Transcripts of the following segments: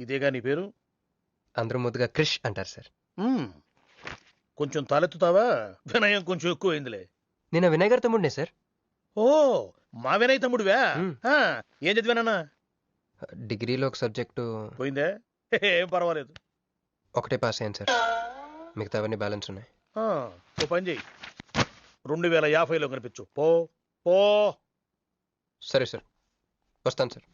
ఇదేగా నీ పేరు? అందరూ ముద్దుగా క్రిష్ అంటారు సార్. మ్మ్. కొంచెం తలెత్తుతావా? వినయం కొంచెం ఎక్కువైందిలే. నేను వినయ్ గారి తమ్ముడినే సార్. ఓ, మా వినయ్ తమ్ముడివా? మ్మ్. ఆ, ఏం చదివానన్నా? డిగ్రీలో ఒక సబ్జెక్టు పోయిందే, ఏం పర్వాలేదు. ఒకటే పాస్ అయ్యాను సార్. మిగతావన్నీ బ్యాలెన్స్ ఉన్నాయి. ఆ, ఓ పని చెయ్యి, 2050లో కనిపించు. పో పో. సరే సార్, వస్తాను సార్.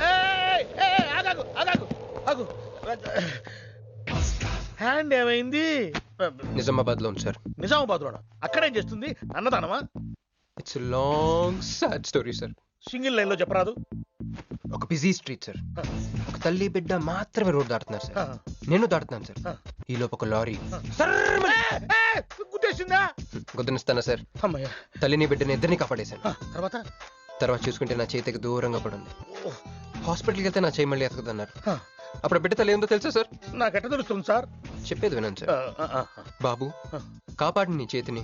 ఏయ్, ఏయ్, ఆగాగు, ఆగాగు, ఆగు. హ్యాండ్ ఏమైంది? నిజామాబాద్లో ఉంది సార్. నిజామాబాద్ లోనా? అక్కడేం చేస్తుంది? అన్నదానమా? It's long sad story sir. Single line లో చెప్పరాదు? ఒక బిజీ స్ట్రీట్ సార్. ఒక తల్లి బిడ్డ మాత్రమే రోడ్ దాటుతున్నారు సార్. నేను దాటుతున్నాను సార్. ఈ లోపు ఒక లారీ గుద్దేసిందా? గుద్దనిస్తానా సార్. అమ్మయ్య. తల్లిని బిడ్డని ఇద్దరిని కాపాడేశాను. తర్వాత చూసుకుంటే నా చేతికి దూరంగా పడుంది. ఓ, హాస్పిటల్కి వెళ్తే నా చేయి మళ్ళీ ఎతకదన్నారు. ఆ, అప్పుడు బిడ్డ తల్లి ఏందో తెలుసా సార్? నాకెట్ట తెలుస్తుంది సార్? చెప్పేది వినండి సార్. బాబు, కాపాడి నీ చేతిని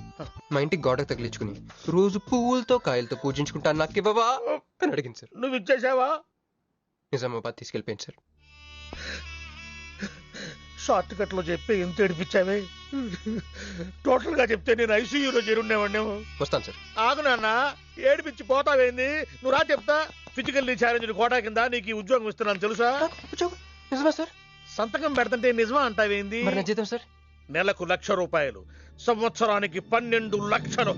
మా ఇంటికి గోడకు తగిలించుకుని రోజు పువ్వులతో కాయలతో పూజించుకుంటాను, నాకు ఇవ్వవా అని అడిగింది సార్. నువ్వు ఇచ్చేసావా? నిజామాబాద్ తీసుకెళ్ళిపోయింది సార్. షార్ట్ కట్ లో చెప్పి ఎంత ఏడిపించావే. టోటల్ గా చెప్తే నేను ఐసీయూలో చేరుండేవాడినేమో. వస్తాను సార్. ఆగు నాన్న, ఏడిపించి పోతావేంది? నువ్వు రా చెప్తా. ఫిజికల్ ఛాలెంజ్ కోటా కింద నీకు ఈ ఉద్యోగం ఇస్తున్నాను తెలుసా? నిజమా సార్? సంతకం పెడతంటే నిజమా అంటావేంది? మరి నా జీతం సార్? నెలకు ₹1,00,000, సంవత్సరానికి 12 లక్షలు.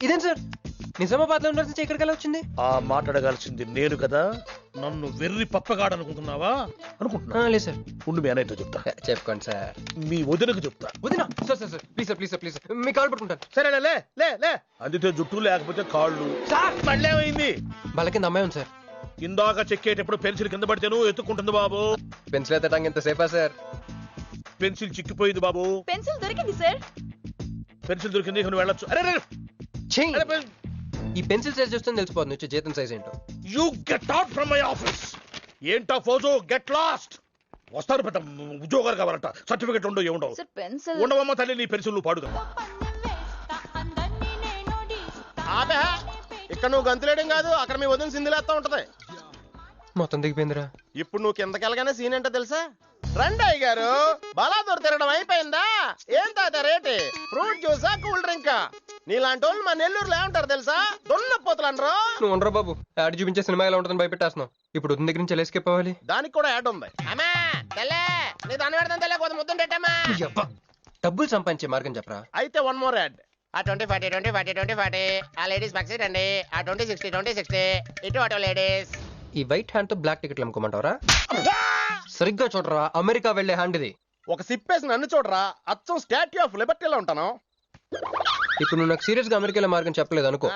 ఇదేం సార్, నిజామాబాద్ లో ఉన్న నుంచి ఎక్కడికి వచ్చింది? ఆ మాట్లాడగాల్సింది నేను కదా. నన్ను వెర్రి పప్పగాడనుకుంటున్నావా? అనుకుంటున్నా. లేదు సార్. ఉండు, మీ అన్నయ్యతో చెప్తా. చెప్పుకోండి సార్. మీ వదినకు చెప్తా. వదినా? Sir sir sir, please sir, please sir, please sir, me call పట్టుకుంటాను. సరే, లే లే లే. అందితే జుట్టు, లేకపోతే కాళ్ళు. సార్ మళ్ళేమైంది? వాళ్ళ కింద అమ్మాయి ఉంది సార్. ఇందాక చెక్కేటప్పుడు పెన్సిల్ కింద పడితేను ఎత్తుకుంటుంది బాబు. పెన్సిల్ ఎత్తడానికి ఎంత సేపా సార్? పెన్సిల్ చిక్కిపోయింది బాబు. పెన్సిల్ దొరికింది సార్. పెన్సిల్ దొరికింది, ఇక నువ్వు వెళ్ళొచ్చు. అరే ఈ పెన్సిల్ సైజ్ చూస్తే తెలిసిపోతుంది వచ్చే జీతం సైజ్ ఏంటో. You get out from my office. ఏంటా ఫోజు? Get lost. వస్తారు పెద్ద ఉద్యోగాలు కావాలంట. సర్టిఫికెట్ ఉండవు, ఏముండవు. సార్ పెన్సిల్ ఉండవమ్మ తల్లి, నీ పెన్సిల్ నువ్వు పాడుగా. ఇక్కడ నువ్వు గంతులేయడం కాదు, అక్కడ మీ వదిన సింధులేస్తా ఉంటది. మొత్తం దిగిపోయిందిరా. ఇప్పుడు నువ్వు కిందకెళ్ళగానే సీన్ ఏంటో తెలుసా? రండయ్య గారు, బలాదూర్ తిరగడం అయిపోయిందా? ఏం తాత రేటు? ఫ్రూట్ జ్యూసా, కూల్ డ్రింకా? నీలాంటి వాళ్ళు మా నెల్లూరులో ఏమంటారు తెలుసా? దొన్నపోతులు అనరు. నువ్వు ఉండరా బాబు, యాడ్ చూపించే సినిమా ఎలా ఉంటుందని భయపెట్టేస్తున్నావు. ఇప్పుడు వదిన దగ్గర నుంచి ఎలా ఎస్కేప్ అవ్వాలి? దానికి కూడా యాడ్ ఉంది. అమ్మా తెల్లే, నీ దాన్ని పెడతాను తెల్లే, కొంత ముద్దుంటేటమ్మా. డబ్బులు సంపాదించే మార్గం చెప్పరా. అయితే వన్ మోర్ యాడ్. ఆ 20 40 20 40 20 40 ఆ లేడీస్ పక్షి రండి. ఆ 20 60 20 60 ఇటు అటు లేడీస్. ఈ వైట్ హ్యాండ్ తో బ్లాక్ టికెట్లు అమ్ముకోమంటావరా? సరిగ్గా చూడరా, అమెరికా వెళ్లే హ్యాండ్ ఇది. ఒక సిప్పేసి నన్ను చూడరా, అచ్చం స్టాట్యూ ఆఫ్ లిబర్టీలో ఉంటాను. ఇప్పుడు నువ్వు నాకు సీరియస్ గా అమెరికా వెళ్ళే మార్గం చెప్పలేదు అనుకో.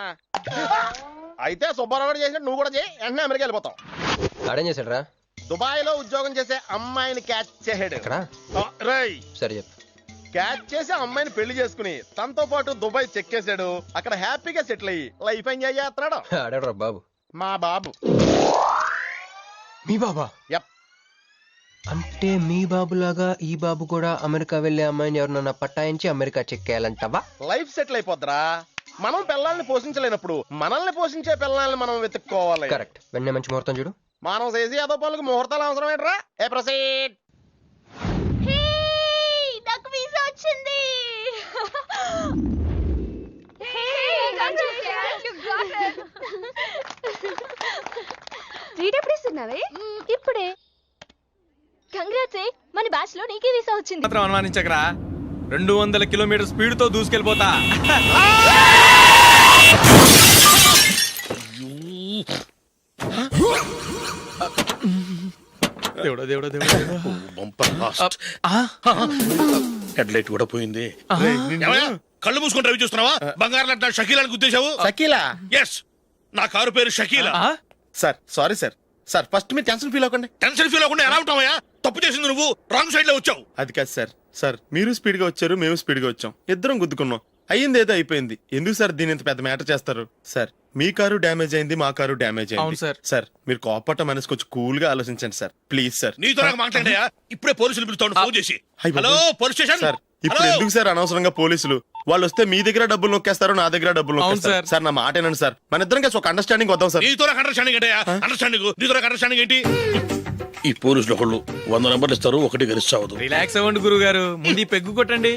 అయితే సుబ్బారావు చేసినట్టు నువ్వు కూడా చేయి, వెంటనే అమెరికా వెళ్ళిపోతావు. ఆడేం చేశాడరా? దుబాయ్ లో ఉద్యోగం చేసే అమ్మాయిని క్యాచ్ చేసాడు. ఎక్కడా? రేయ్, సరే చెప్పు. క్యాచ్ చేసి అమ్మాయిని పెళ్లి చేసుకుని తనతో పాటు దుబాయ్ చెక్కేశాడు. అక్కడ హ్యాపీగా సెటిల్ అయ్యి లైఫ్ ఎంజాయ్ చేస్తున్నాడు. ఆడాడు బాబు. మా బాబు. మీ బాబా? యప్. అంటే మీ బాబులాగా ఈ బాబు కూడా అమెరికా వెళ్లే అమ్మాయిని ఎవరినన్నా పట్టాయించి అమెరికా చెక్కేయాలంటవా? లైఫ్ సెటిల్ అయిపోద్దిరా. మనం పిల్లల్ని పోషించలేనప్పుడు మనల్ని పోషించే పిల్లల్ని మనం వెతుక్కోవాలి. కరెక్ట్. వెంటనే మంచి ముహూర్తం చూడు. మానవ చేసి అదో పనులకు ముహూర్తాలు అవసరం ఏంట్రా? ఏ ప్రొసీడ్. నాకు వీసా వచ్చింది. ట్రీట్ ఎప్పుడు ఇస్తున్నావే? ఇప్పుడే. కంగ్రాట్స్, మన బ్యాచ్ లో నీకే వీసా వచ్చింది. మాత్రం అనుమానించకరా, 200 కిలోమీటర్ స్పీడ్ తో దూసుకెళ్ళిపోతా. దేవుడా దేవుడా దేవుడా. హెడ్ లైట్ కూడా పోయింది. ఏమయ్యా, కళ్ళు మూసుకొని రవి చూస్తున్నావా? బంగారం లాంటి షకీలాని గుద్దేశావు. షకీలా? ఎస్, నా కారు పేరు Shakeela. Sir sorry sir. Sir first మీరు టెన్షన్ ఫీల్ అవ్వకండి. టెన్షన్ ఫీల్ అవ్వకుండా ఎలా ఉంటావయ్యా? తప్పు చేసింది నువ్వు, రాంగ్ సైడ్ లో వచ్చావు. అది కాదు సార్. సార్ మీరు స్పీడ్ గా వచ్చారు, మేము స్పీడ్ గా వచ్చాం, ఇద్దరం గుద్దుకున్నాం. అయ్యింది ఏదో అయిపోయింది, ఎందుకు సార్ దీని ఇంత పెద్ద మ్యాటర్ చేస్తారు? సార్ మీ కారు డ్యామేజ్ అయింది, మా కారు డ్యామేజ్ అవును అయింది. సార్. సార్ మీరు కోపట్ట మనసు కొంచెం కూల్ గా ఆలోచించండి సార్, ప్లీజ్ సార్. నీతో నాకు మాట్లాడాయా? ఇప్పుడే పోలీసులు పిలుస్తాను, ఫోన్ చేసి. అయ్ బాబోయ్. Hello police station. సార్ ఇప్పుడు ఎందుకు సార్ అనవసరంగా పోలీసులు? వాళ్ళు వస్తే మీ దగ్గర డబ్బులు నొక్కేస్తారు, నా దగ్గర డబ్బులు అవును నొక్కేస్తారు. సార్. సార్ నా మాట ఏనండి సార్, మన ఇద్దరం కలిసి ఒక అండర్స్టాండింగ్ వద్దాం సార్. నీతో నాకు అండర్స్టాండింగ్ ఏంటయ్యా? అండర్స్టాండింగ్ నీతో నాకు అండర్స్టాండింగ్ ఏంటి? ఈ పోలీసులు ఒకళ్ళు 100 నెంబర్లు ఇస్తారు, ఒకటి గెలిచావదు. రిలాక్స్ అవ్వండి గురువు గారు, ముందు ఈ పెగ్గు కొట్టండి.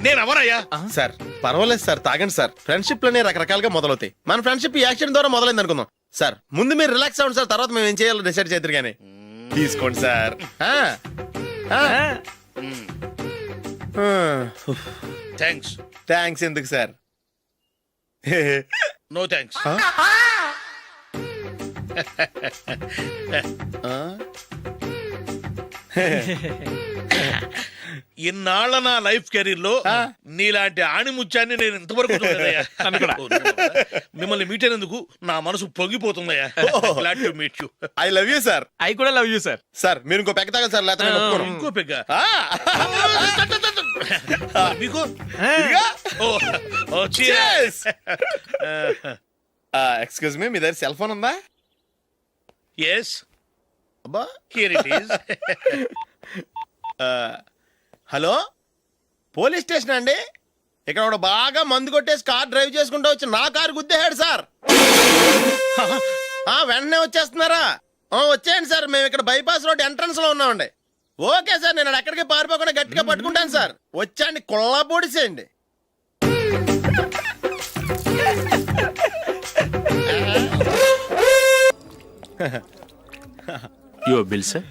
నేను ఎవరయ్యా? సార్ పర్వాలేదు సార్, తాగండి సార్. ఫ్రెండ్షిప్ లోనే రకరకాలుగా మొదలవుతాయి. మన ఫ్రెండ్షిప్ ఈ యాక్షన్ ద్వారా మొదలైంది అనుకుందాం. సార్ ముందు మీరు రిలాక్స్ అవ్వండి సార్, తర్వాత మేము ఏం చేయాలో డిసైడ్ చేద్దరు కానీ. తీసుకోండి సార్. థ్యాంక్స్. థ్యాంక్స్ ఎందుకు సార్? No thanks. ఇన్నాళ్ళ నా లైఫ్ కెరీర్ లో నీలాంటి ఆణిముత్యాన్ని నేను ఇంతవరకు చూడలేదయ్యా. మిమ్మల్ని మీట్ అయినందుకు నా మనసు పొంగిపోతుందయ్యా. Glad to meet you. I love you sir. I కూడా లవ్ యూ సార్. సార్ మీరు ఇంకో పెక్క తాగండి సార్, లేకపోతే నేను ఒప్పుకోను. ఇంకో పెగ్గ మీకు? ఎక్స్క్యూజ్ మీ, మీ దగ్గర సెల్ ఫోన్ ఉందా? ఎస్, అబ్బా. Here it is. Hello police station అండి. ఇక్కడ ఒకడు బాగా మందు కొట్టేసి కార్ డ్రైవ్ చేసుకుంటూ వచ్చి నా కారు గుద్దేశాడు సార్. వెంటనే వచ్చేస్తున్నారా? వచ్చేయండి సార్, మేము ఇక్కడ బైపాస్ రోడ్ ఎంట్రన్స్ లో ఉన్నామండి. ఓకే సార్, నేను ఎక్కడికి పారిపోకుండా గట్టిగా పట్టుకుంటాను సార్. వచ్చాండి, కుళ్ళ పొడిసేయండి. Your bill sir.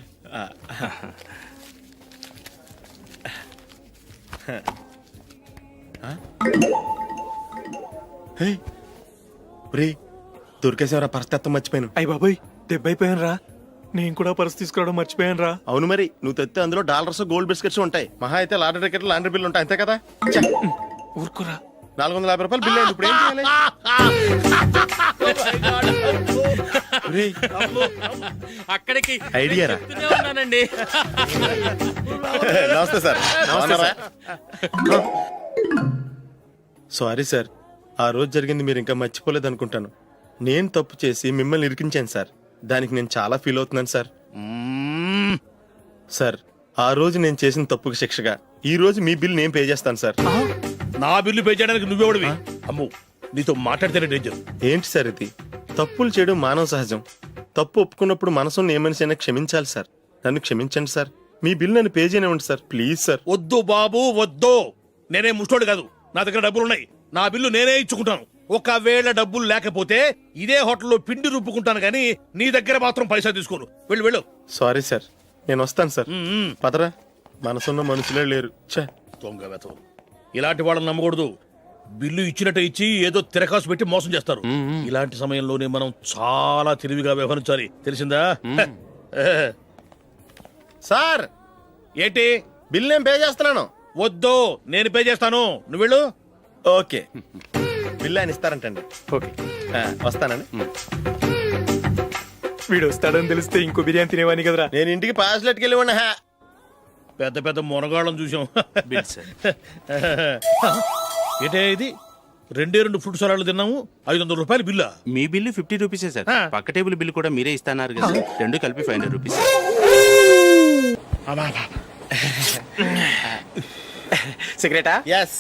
దొరికేసేవరా, పరిస్థితి మర్చిపోయాను. అయ్య బాబాయ్, దెబ్బైపోయాను రా. నేను కూడా పర్స్ తీసుకురావడం మర్చిపోయాను రా. అవును మరి, నువ్వు తెస్తే అందులో డాలర్స్ గోల్డ్ బిస్కెట్స్ ఉంటాయి. మహా అయితే లాటరీ టికెట్ లాండ్రీ బిల్లు ఉంటాయి, అంతే కదా. ఊరుకురా. 450 రూపాయలు బిల్లు అయింది. ఇప్పుడు ఏం చేయాలి? అక్కడికి ఐడియా రా. చెప్తూనే ఉన్నానండి. నమస్తే సార్. నమస్తే సార్. సారీ సార్, ఆ రోజు జరిగింది మీరు ఇంకా మర్చిపోలేదు అనుకుంటాను. నేను తప్పు చేసి మిమ్మల్ని ఇరికించాను సార్. దానికి నేను చాలా ఫీల్ అవుతున్నాను సార్. సార్ ఆ రోజు నేను చేసిన తప్పుకి శిక్షగా ఈ రోజు మీ బిల్ నేను పే చేస్తాను సార్. నా బిల్లు పే చేయడానికి నువ్వెవడివి? అమ్ము, నీతో మాట్లాడితేనే డేంజర్. ఏంటి సార్ ఇది? తప్పులు చేయడం మానవ సహజం. తప్పు ఒప్పుకున్నప్పుడు మనసుని ఏ మనిషి అయినా క్షమించాలి సార్. నన్ను క్షమించండి సార్. మీ బిల్ నన్ను పే చేయనివ్వండి సార్, ప్లీజ్ సార్. వద్దు బాబు వద్దు. నేనే ముష్టోడు కాదు, నా దగ్గర డబ్బులున్నాయి. నా బిల్లు నేనే ఇచ్చుకుంటాను. ఒకవేళ డబ్బులు లేకపోతే ఇదే హోటల్లో పిండి రుబ్బుకుంటాను కానీ నీ దగ్గర మాత్రం పైసా తీసుకోను. వెళ్ళు వెళ్ళు. సారీ సార్, నేను వస్తాను సార్. పదరా, మనసున్న మనుషులే లేరు. దొంగ వెతవు. ఇలాంటి వాళ్ళని నమ్మకూడదు. బిల్లు ఇచ్చినట్టు ఇచ్చి ఏదో తిరకాసు పెట్టి మోసం చేస్తారు. ఇలాంటి సమయంలోనే మనం చాలా తెలివిగా వ్యవహరించాలి, తెలిసిందా? సార్ ఏంటి? బిల్ నేను పే చేస్తున్నాను. వద్దు, నేను పే చేస్తాను, నువ్వు వెళ్ళు. ఓకే, బిల్ ఆయన ఇస్తారంటండి. ఓకే, వస్తానండి. వీడు వస్తాడని తెలిస్తే ఇంకో బిర్యానీ తినేవాని కదరా. నేను ఇంటికి పాస్లెట్కి వెళ్ళి ఉన్నా. పెద్ద పెద్ద మునగాళ్ళం చూసాం. Bill sir. ఏంటే ఇది? 2 ఫ్రూట్ సలాడ్లు తిన్నాము, 500 రూపాయలు బిల్లా? మీ బిల్లు 50 రూపీసే సార్. పక్క టేబుల్ బిల్లు కూడా మీరే ఇస్తాన్నారు కదా, రెండు కలిపి 500 రూపీస్. సిగరెటా? ఎస్.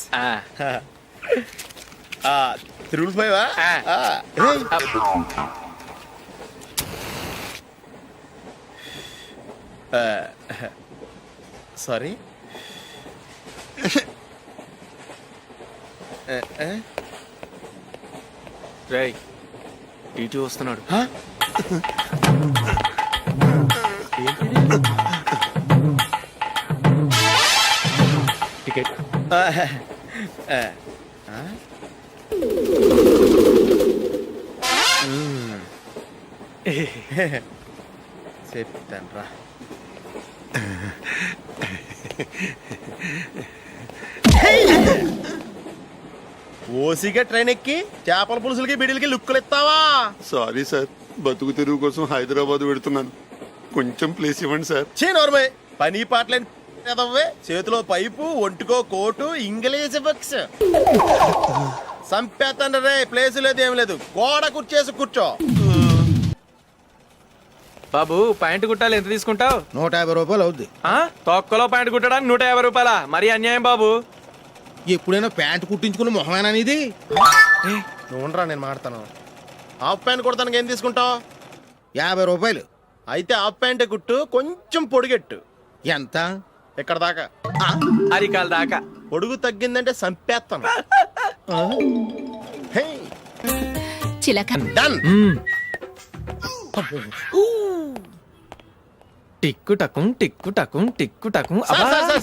355 సారీ. రై ఇటు వస్తున్నాడు. టికెట్. చెప్తాను రా. ఓసిగా ట్రైన్ ఎక్కి చేపల పులుసులకి బిడిలకి లుక్కులు ఇస్తావా? సారీ సార్, బతుకు తెరువు కోసం హైదరాబాద్ పెడుతున్నాను, కొంచెం ప్లేస్ ఇవ్వండి సార్. చే నోర్మే, పని పాటలేని ఎదవ్వే, చేతిలో పైపు, ఒంటికో కోటు, ఇంగ్లీష్ బుక్స్. సంపేతండ్రి రే, ప్లేస్ లేదు ఏం లేదు, గోడ కుర్చేసి కూర్చో. బాబు ప్యాంటు కుట్టాలి ఎంత తీసుకుంటావు? 150 రూపాయలు అవుద్ది. తొక్కలో ప్యాంటు కుట్టడానికి 150 రూపాయల? మరి అన్యాయం బాబు. ఎప్పుడైనా ప్యాంట్ కుట్టించుకున్న మొహమేనా ఇది? నువ్వురా, నేను మాడతాను. హాఫ్ ప్యాంట్ కుడతానికి ఏం తీసుకుంటావు? 50 రూపాయలు. అయితే హాఫ్ ప్యాంటే కుట్టు, కొంచెం పొడిగెట్టు. ఎంత? ఇక్కడ దాకా. అరికాల దాకా. పొడుగు తగ్గిందంటే సంపేస్తాను. హే, చిలక డన్. టిక్కు టకుం టిక్కు టకుం టిక్కు టకుం.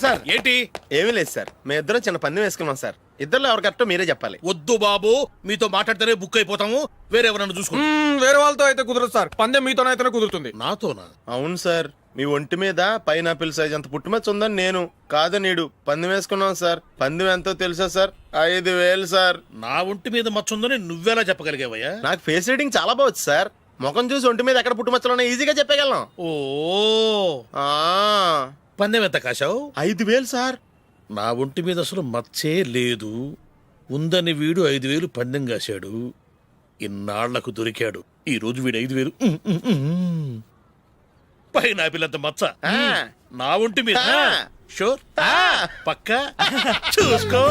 సార్ ఏంటి? ఏమీ లేదు సార్, మేము ఇద్దరం చిన్న పందెం వేసుకున్నాం సార్. ఇద్దరు ఎవరు కరెక్టో మీరే చెప్పాలి. వద్దు బాబు, మీతో మాట్లాడితేనే బుక్ అయిపోతాము. వేరెవరన్నా చూసుకోండి. వేరే వాళ్ళతో అయితే కుదరదు సార్, పందెం మీతోనైతేనే కుదురుతుంది. నాతోనా? అవును సార్, మీ ఒంటి మీద పైనాపిల్ సైజ్ అంత పుట్టుమచ్చ ఉందని నేను కాదు నీడు పందెం వేసుకున్నాం సార్. పందెం ఎంతో తెలుసా సార్? 5,000 సార్. నా ఒంటి మీద మచ్చ ఉందని నువ్వెలా చెప్పగలిగావయ్యా? నాకు ఫేస్ రీడింగ్ చాలా బాగుంది సార్. ముఖం చూసి ఒంటి మీద ఎక్కడ పుట్టుమచ్చలో ఈజీగా చెప్పగలను. ఓ, ఆ, పందెం ఎంత కాశావు? 5,000 సార్. నా ఒంటి మీద అసలు మచ్చే లేదు. ఉందని వీడు 5,000 పందెం కాశాడు. ఇన్నాళ్లకు దొరికాడు. ఈ రోజు వీడు 5,000. పైన పిల్లంత మచ్చ ఆ. నా ఒంటి మీద. ఆ. షూర్, ఆ, పక్క. చూసుకో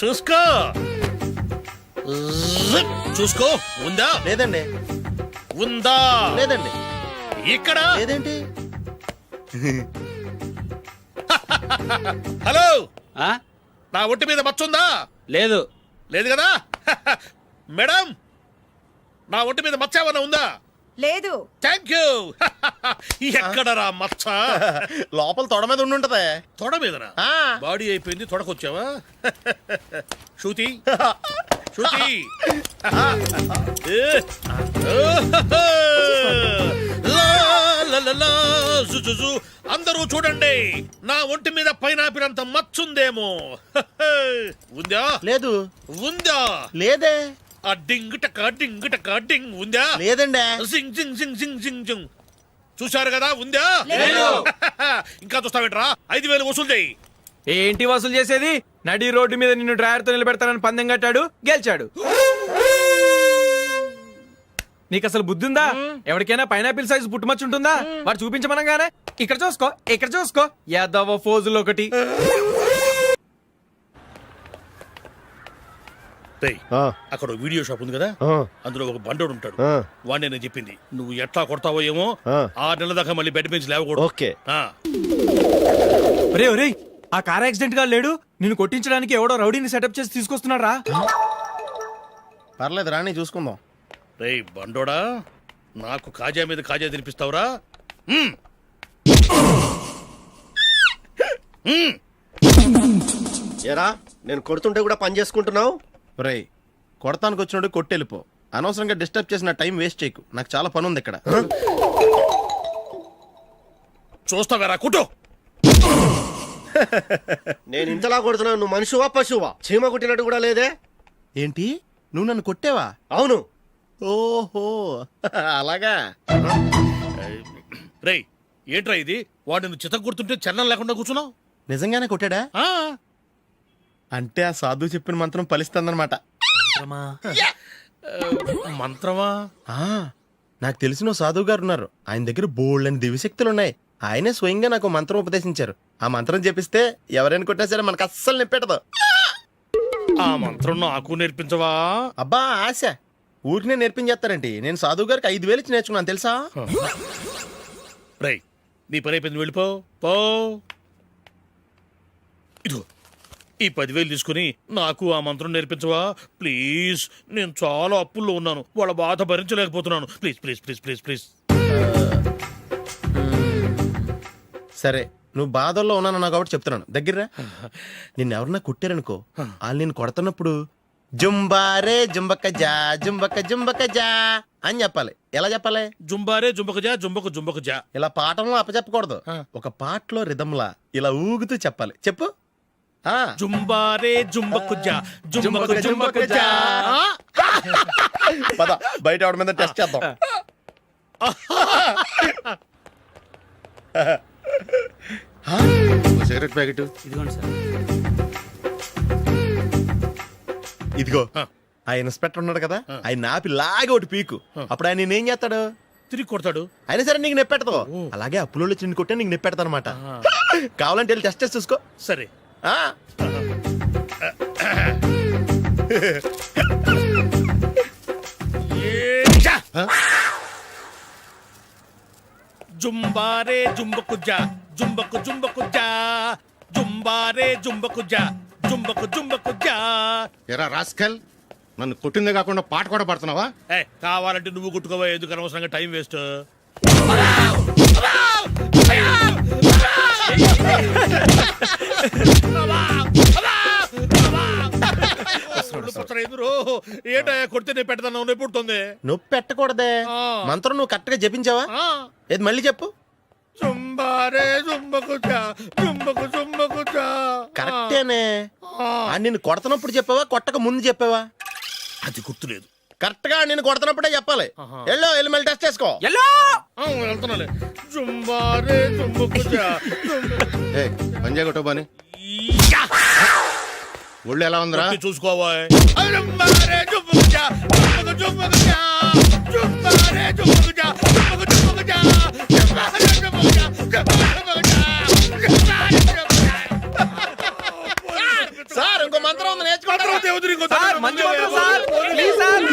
చూసుకో జిప్. చూసుకో. ఉందా? లేదండి. ఉందా? లేదండి. ఇక్కడ. లేదేంటి? హలో, నా ఒంటి మీద మచ్చ ఉందా? లేదు. లేదు కదా? మేడం, నా ఒంటి మీద మచ్చ ఏమన్నా ఉందా? లేదు. Thank you. ఎక్కడరా మచ్చ? లోపల తొడ మీద ఉండుంటదే. తొడ మీదనా? ఆ. బాడీ అయిపోయింది, తొడకొచ్చావా? శృతి శృతి. లా, లా, లా, లా, జు, జు, జు. అందరూ చూడండి, నా ఒంటి మీద పైనాపిల్ అంత మచ్చుందేమో. ఉందా? లేదు. ఉందా? లేదే. ఆ డింగ్ టక డింగ్ టక డింగ్ ఉందా? లేదండి. జింగ్ జింగ్ జింగ్ జింగ్ జింగ్ జింగ్. చూశారు కదా? ఉందా? ఇంకా చూస్తావేంట్రా? 5,000 వసూలు చేయి. ఏంటి వసూలు చేసేది? నడి రోడ్డు మీద నిన్ను డ్రైవర్తో నిలబెడతానని పందెం కట్టాడు, గెలిచాడు. నీకు అసలు బుద్ధి ఉందా? ఎవరికైనా పైనాపిల్ సైజ్ పుట్టుమచ్చు ఉంటుందా? వాడు చూపించమనగానే ఇక్కడ చూసుకో, ఇక్కడ చూసుకో, యాదవ ఫోజులు ఒకటి. రేయ్, అక్కడ ఓ వీడియో షాప్ ఉంది కదా, అందులో ఒక బండోడు ఉంటాడు. వాడిని నేను చెప్పింది. నువ్వు ఎట్లా కొడతావో ఏమో. 6 నెలల దాకా మళ్ళీ బెడ్ బెంచ్ లేవకూడదు. ఓకే. ఒరే ఒరే, ఆ కార్ యాక్సిడెంట్ గా లేడు, నిన్ను కొట్టించడానికి ఎవడో రౌడీని సెటప్ చేసి తీసుకొస్తున్నారా? పర్లేదు రాని, చూసుకుందాం. రేయ్ బండోడా, నాకు కాజా మీద కాజా తినిపిస్తావురా? ఎరా, నేను కొడుతుంటే కూడా పని చేసుకుంటున్నావు? రేయ్, కొడతానికి వచ్చినట్టు కొట్టెళ్ళిపో. అనవసరంగా డిస్టర్బ్ చేసిన టైం వేస్ట్ చేయకు. నాకు చాలా పని ఉంది ఇక్కడ. చూస్తావేరా? కుట్టు. నేను ఇంతలా కొడుతున్నావు, నువ్వు మనిషివా పశువా? చీమ కుట్టినట్టు కూడా లేదే. ఏంటి, నువ్వు నన్ను కొట్టావా? అవును. ఓహో, అలాగా. రేయ్, ఏంట్రా ఇది? వాడు నువ్వు చిత్త గుర్తుంటే చలనం లేకుండా కూర్చున్నావు. నిజంగానే కొట్టాడా? అంటే ఆ సాధువు చెప్పిన మంత్రం ఫలిస్తుందన్నమాట. మంత్రమా? నాకు తెలిసిన ఓ సాధువు గారు ఉన్నారు. ఆయన దగ్గర బోల్డని దివ్యశక్తులు ఉన్నాయి. ఆయనే స్వయంగా నాకు మంత్రం ఉపదేశించారు. ఆ మంత్రం చెప్పిస్తే ఎవరైనా కొట్టినా సరే మనకు అస్సలు నిప్పెట్టదు. ఆ మంత్రం నాకు నేర్పించవా? అబ్బా ఆశ, ఊరినే నేర్పించేస్తారండి. నేను సాధువు గారికి 5,000 ఇచ్చి నేర్చుకున్నాను తెలుసా? రేయ్, నీ పని అయిపోయింది, వెళ్ళిపో. పో. ఇదిగో ఈ 10,000 తీసుకుని నాకు ఆ మంత్రం నేర్పించవా ప్లీజ్? నేను చాలా అప్పుల్లో ఉన్నాను, వాళ్ళ బాధ భరించలేకపోతున్నాను. Please please please please please. సరే, నువ్వు బాధల్లో ఉన్నాను నాకు కాబట్టి చెప్తున్నాను. దగ్గర నిన్ను ఎవరన్నా కొట్టారనుకో, వాళ్ళు నేను కొడుతున్నప్పుడు జుంబారే జుంబక జా జుంబక జుంబక జా అని చెప్పాలి. ఎలా చెప్పాలి? జుంబారే జుంబక జా జుంబకు జుంబకు జా. ఇలా పాఠంలో అప్పచెప్పకూడదు. ఒక పాటలో రిధంలా ఇలా ఊగుతూ చెప్పాలి. చెప్పు. జుంబారే జుంబకు జా జుంబకు జుంబకు జా. పద, బయట ఆవిడ మీద టెస్ట్ చేద్దాం. సిగరెట్ ప్యాకెట్ ఇదిగోండి సార్. ఇదిగో ఆ. ఆ ఇన్స్పెక్టర్ ఉన్నాడు కదా ఆయన ఆపి లాగే ఒకటి పీకు అప్పుడు ఆయన నేనేం చేస్తాడు తిరిగి కొడతాడు. అయినా సరే నీకు నెప్పెడతావు అలాగే అప్పులో చిన్న కొట్టే నీకు నెప్పెడతా అనమాట కావాలంటే వెళ్ళి టెస్ట్ చేసి చూసుకో సరే. ఆ. ఏచ్చా! జుంబారే జుంబకుజా జుంబకు జుంబకుజా జుంబారే జుంబకుజా జుంబకు జుంబకుజా. ఎరా రాస్కల్ నన్ను కొట్టిందే కాకుండా పాట కూడా పడుతున్నావా? కావాలంటే నువ్వు కుట్టుకోవా, ఎందుకు అనవసరంగా టైం వేస్ట్. ఏంటో కొడితే నేను పెడతాను నొప్పి పుడుతుంది. నొప్పి పెట్టకూడదే ఆ. మంత్రం నువ్వు కరెక్ట్ గా జపించావా ఏది మళ్ళీ చెప్పు జుంబారే జుంబకుజా జుంబకు జుంబకుజా. కరెక్టేనే నిన్ను కొడుతున్నప్పుడు చెప్పావా కొట్టక ముందు చెప్పావా అది గుర్తులేదు. కరెక్ట్ గా నిన్ను కొడుతున్నప్పుడే చెప్పాలి వెళ్ళి మళ్ళీ టెస్ట్ చేసుకో వెళ్తున్నాలే. జుంబారే జుంబకుజా ఏ పంజా కొట్టబాని ఒళ్ళు ఎలా ఉందిరా? చూసుకోవా. జుంబారే జుంబకుజా జుంబకు జుంబకుజా జుంబారే జుంబకుజా జుంబకు జుంబకుజా జుంబారే జుంబకుజా జుంబకు జుంబకుజా. సార్ ఇంకో మంత్రం ఉంది నేర్చుకుంటారు సార్, మంచి మంత్రం సార్. Please sir.